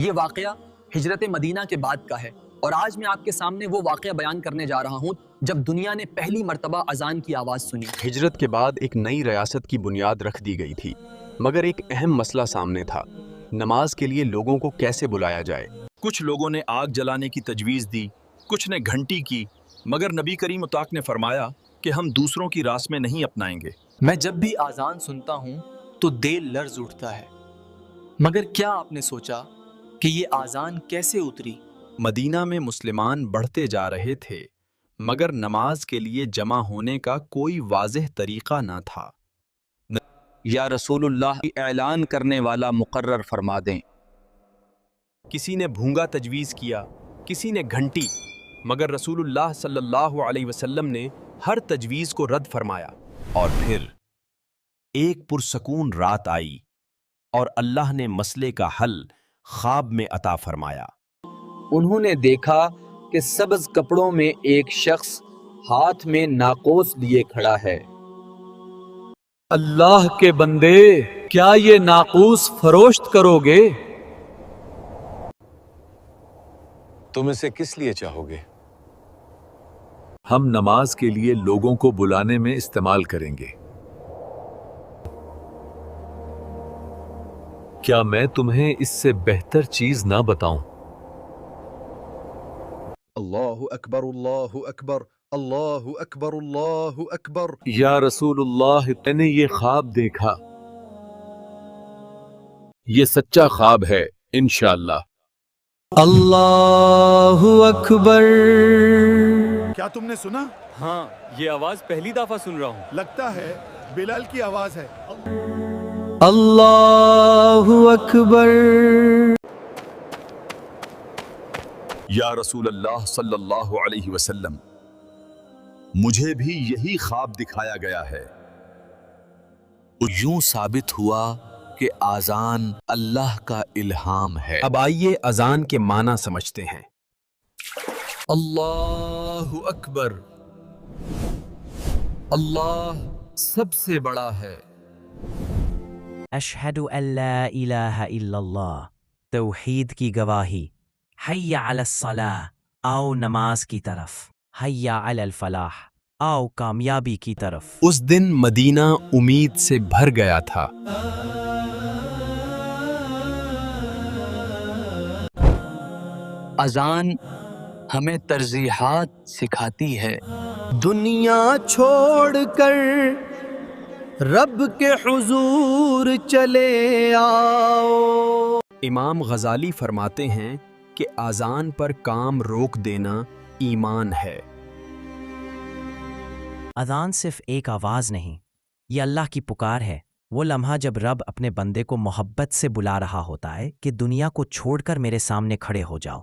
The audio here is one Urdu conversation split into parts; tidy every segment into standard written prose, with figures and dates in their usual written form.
یہ واقعہ ہجرت مدینہ کے بعد کا ہے اور آج میں آپ کے سامنے وہ واقعہ بیان کرنے جا رہا ہوں جب دنیا نے پہلی مرتبہ اذان کی آواز سنی۔ ہجرت کے بعد ایک نئی ریاست کی بنیاد رکھ دی گئی تھی، مگر ایک اہم مسئلہ سامنے تھا: نماز کے لیے لوگوں کو کیسے بلایا جائے؟ کچھ لوگوں نے آگ جلانے کی تجویز دی، کچھ نے گھنٹی کی، مگر نبی کریم مطاق نے فرمایا کہ ہم دوسروں کی رسمیں نہیں اپنائیں گے۔ میں جب بھی اذان سنتا ہوں تو دل لرز اٹھتا ہے، مگر کیا آپ نے سوچا کہ یہ اذان کیسے اتری؟ مدینہ میں مسلمان بڑھتے جا رہے تھے، مگر نماز کے لیے جمع ہونے کا کوئی واضح طریقہ نہ تھا۔ یا رسول اللہ اعلان کرنے والا مقرر فرما دیں۔ کسی نے بھونگا تجویز کیا، کسی نے گھنٹی، مگر رسول اللہ صلی اللہ علیہ وسلم نے ہر تجویز کو رد فرمایا۔ اور پھر ایک پرسکون رات آئی اور اللہ نے مسئلے کا حل خواب میں عطا فرمایا۔ انہوں نے دیکھا کہ سبز کپڑوں میں ایک شخص ہاتھ میں ناقوس لیے کھڑا ہے۔ اللہ کے بندے، کیا یہ ناقوس فروشت کرو گے؟ تم اسے کس لیے چاہو گے؟ ہم نماز کے لیے لوگوں کو بلانے میں استعمال کریں گے۔ کیا میں تمہیں اس سے بہتر چیز نہ بتاؤں؟ اللہ اکبر اللہ اکبر اللہ اکبر اللہ اکبر۔ یا رسول اللہ، میں نے یہ خواب دیکھا، یہ سچا خواب ہے انشاءاللہ۔ اللہ اکبر۔ کیا تم نے سنا؟ ہاں، یہ آواز پہلی دفعہ سن رہا ہوں۔ لگتا ہے بلال کی آواز ہے۔ اللہ اکبر۔ یا رسول اللہ صلی اللہ علیہ وسلم، مجھے بھی یہی خواب دکھایا گیا ہے۔ یوں ثابت ہوا کہ اذان اللہ کا الہام ہے۔ اب آئیے اذان کے معنی سمجھتے ہیں۔ اللہ اکبر، اللہ سب سے بڑا ہے۔ اشہد ان لا الہ الا اللہ، توحید کی گواہی۔ حی علی الصلاۃ، آؤ نماز کی طرف۔ حی علی الفلاح، آؤ کامیابی کی طرف۔ اس دن مدینہ امید سے بھر گیا تھا۔ اذان ہمیں ترجیحات سکھاتی ہے۔ دنیا چھوڑ کر رب کے حضور چلے آؤ۔ امام غزالی فرماتے ہیں کہ اذان پر کام روک دینا ایمان ہے۔ اذان صرف ایک آواز نہیں، یہ اللہ کی پکار ہے، وہ لمحہ جب رب اپنے بندے کو محبت سے بلا رہا ہوتا ہے کہ دنیا کو چھوڑ کر میرے سامنے کھڑے ہو جاؤ۔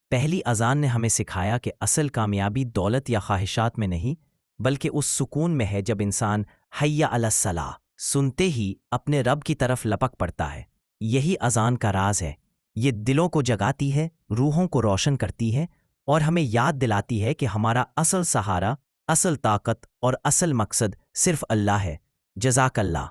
پہلی اذان نے ہمیں سکھایا کہ اصل کامیابی دولت یا خواہشات میں نہیں، بلکہ اس سکون میں ہے جب انسان حی علی الصلاۃ سنتے ہی اپنے رب کی طرف لپک پڑتا ہے۔ یہی اذان کا راز ہے، یہ دلوں کو جگاتی ہے، روحوں کو روشن کرتی ہے اور ہمیں یاد دلاتی ہے کہ ہمارا اصل سہارا، اصل طاقت اور اصل مقصد صرف اللہ ہے۔ جزاک اللہ۔